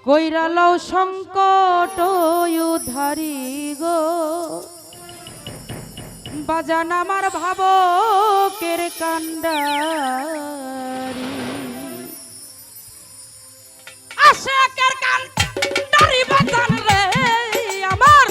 কইরা লও সংকট উদ্ধারি গো বাজান আমার ভাবকের কান্ডারি আশাকের কান্ডারি বাজান রে আমার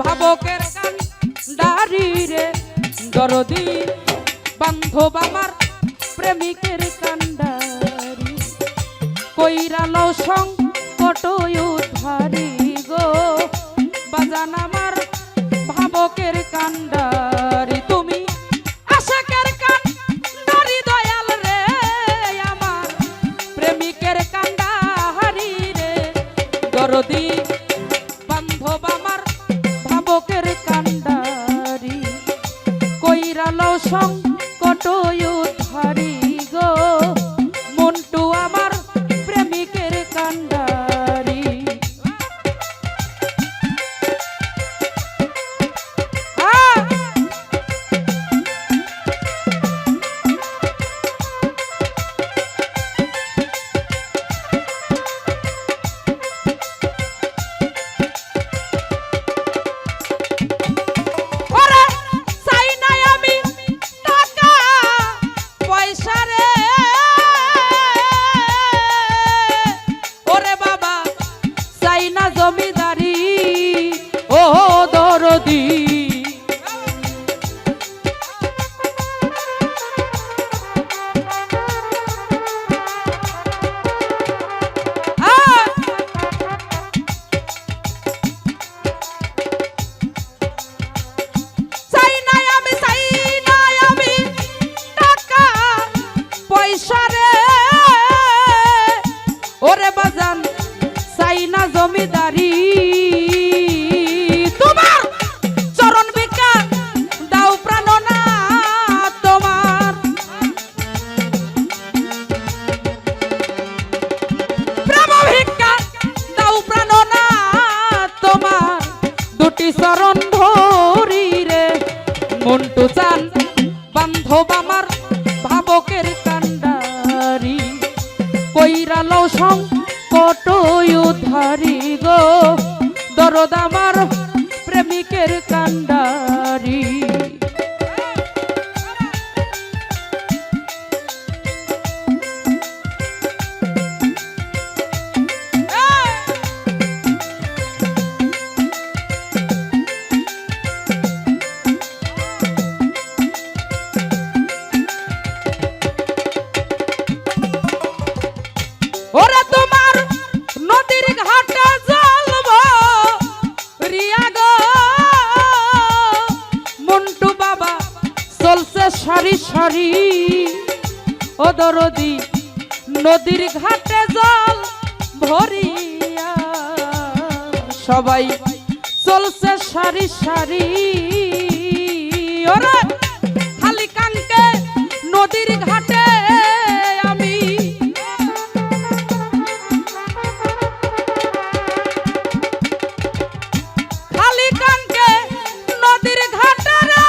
ভাবকের কান্ডারি রে দরদি বান্ধব আমার প্রেমিকের কান্ডারি কইরা লও সংকট উদ্ধারি গো বাজান আমার ভাবকের কান্ডারি তুমি আশাকের কান্ডারি দয়াল রে আমার প্রেমিকের কান্ডারি রে দরদি বান্ধব আমার ভাবকের কান্ডারি কইরা লও সংকট উদ্ধারি গো মন্টু আমার প্রেমিকের কান্ডারি জমিদারি ও দরদি টাকা পয়সা রে ওরে বাজান চাই না জমিদারি তোমার চরণ ভিক্ষা দাও প্রাণ না তোমার প্রেম ভিক্ষা দাও প্রাণ না তোমার দুটি চরণ ধরি রে মন্টু চান বান্ধব আমার ভাবকের কান্ডারি কইরা লও সংকট উদ্ধারি গো দরদ আমার প্রেমিকের কান্ডারি ওরে তোমার নদীর ঘাটে জ্বলবো রিয়া গো মন্টু বাবা চলছে সারি সারি ও দরদি নদীর ঘাটে জল ভরিয়া সবাই চলছে সারি সারি ওরে খালি কানকে নদীর ঘাটে আমি খালি কানকে নদীর ঘাটে রে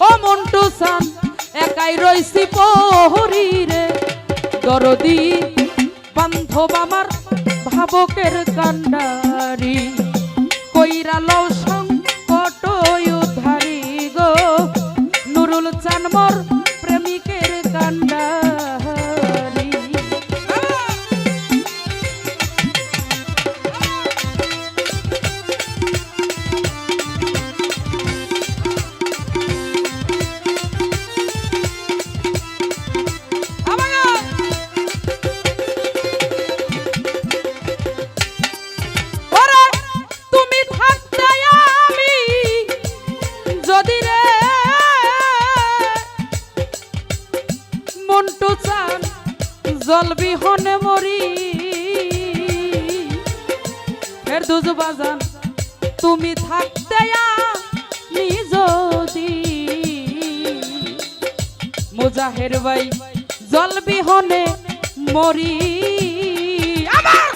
ও মন্টু সান একাই রইছি পহরি রে দরদি বান্ধব আমার ভাবকের কান্ডারি কইরা লও সংকট উদ্ধারি গো নুরুল চান মোর প্রেমিকের কান্ডারি তুমি থাকতে আমি যদি রে মন্টু চান জল বিহনে মরি এর দুজু বাজান তুমি থাকতে আমি যদি মুজাহের ভাই জল বিহনে মরি আমার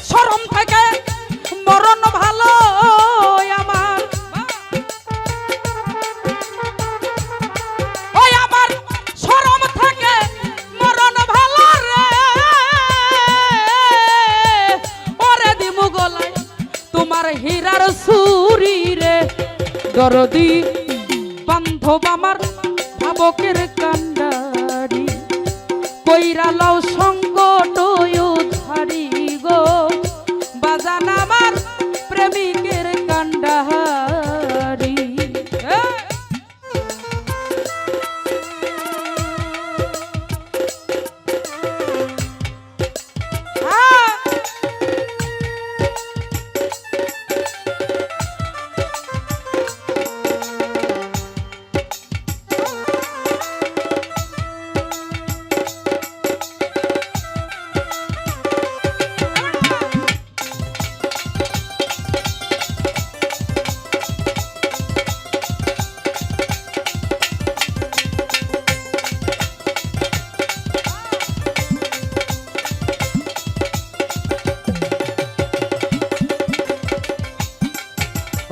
শরম থেকে মরণ ভালো আমার ওই আমার শরম থেকে মরণ ভালো রে দরদি বান্ধব আমার ভাবকের কান্ডারি কইরা লও সংকট উদ্ধারি গো বাজান আমার প্রেমিকের কান্ডারি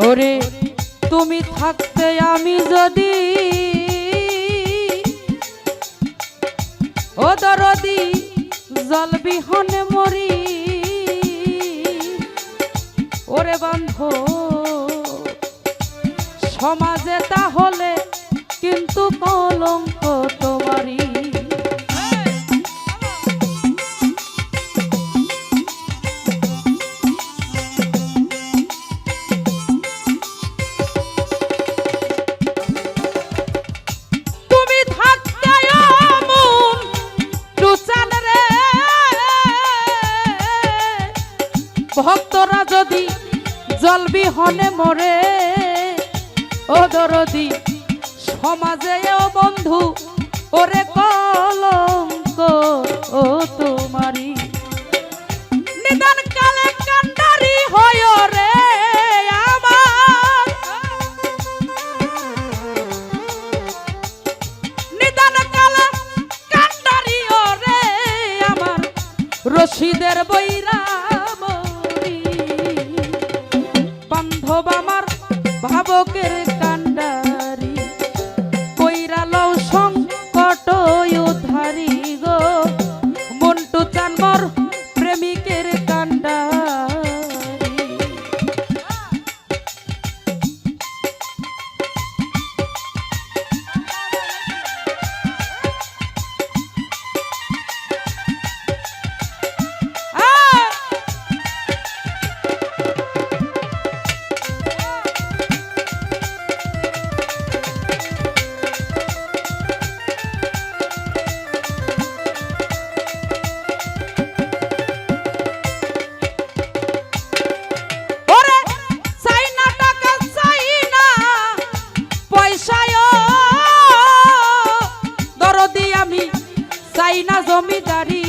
ওরে তুমি থাকতে আমি যদি ও দরদি জল বিহনে মরি ওরে বন্ধু সমাজে তাহলে কিন্তু কলঙ্ক তোমারই ভক্তরা যদি জল বিহনে মরে ও দরদি সমাজে ও বন্ধু ওরে কলঙ্ক ও তোমারি নিদান কালে কান্ডারি হয় রে আমার নিদান কালে কান্ডারি রে আমার রশিদের বৈরা বান্ধব আমার ভাবকের কান্ডারি কইরা লও সংকট উদ্ধারি গো মন্টু চানমর প্রেমিকের কান্ডারি চাই না জমিদারি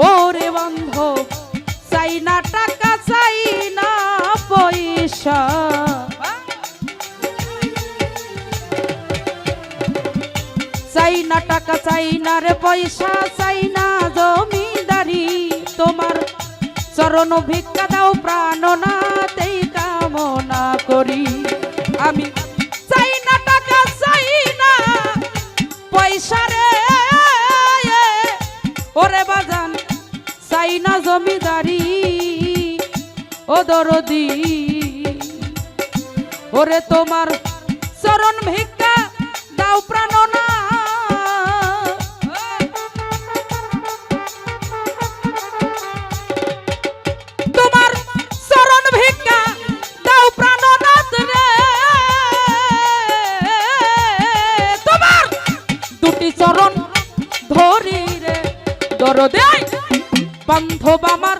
ওরে বান্ধব চাই না টাকা চাই না পয়সা চাই না টাকা চাই না রে পয়সা চাই না জমিদারি তোমার চরণ ভিক্ষা দাও প্রাণনাথেই কামনা করি আমি চাই না টাকা চাই না পয়সা রে ওরে বাজান চাই না জমিদারি ও দরদি ওরে তোমার চরণ ভিক্ষা দাও প্রাণনা তোমার চরণ ভিক্ষা দাও প্রাণনাথ রে তোমার দুটি চরণ ধরি রে দরদে বান্ধব আমার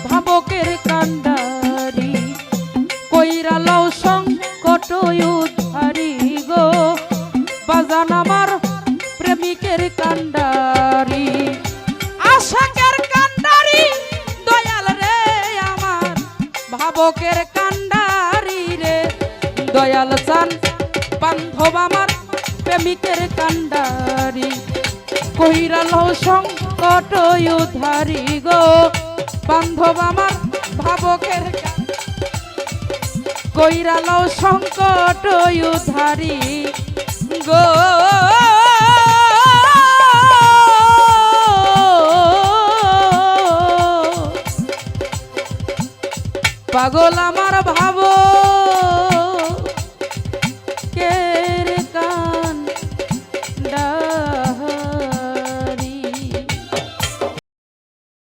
ভাবকের কান্ডারি কইরা লও সংকট উদ্ধারি গো বাজান আমার প্রেমিকের কান্ডারি আশাকের কান্ডারি দয়াল রে আমার ভাবকের কান্ডারি রে দয়াল চান বান্ধব আমার প্রেমিকের কান্ডারি কইরা লও সংকট উদ্ধারি গো বান্ধব আমার ভাবকের কইরা লও সংকট উদ্ধারি গো পাগল আমার ভাবো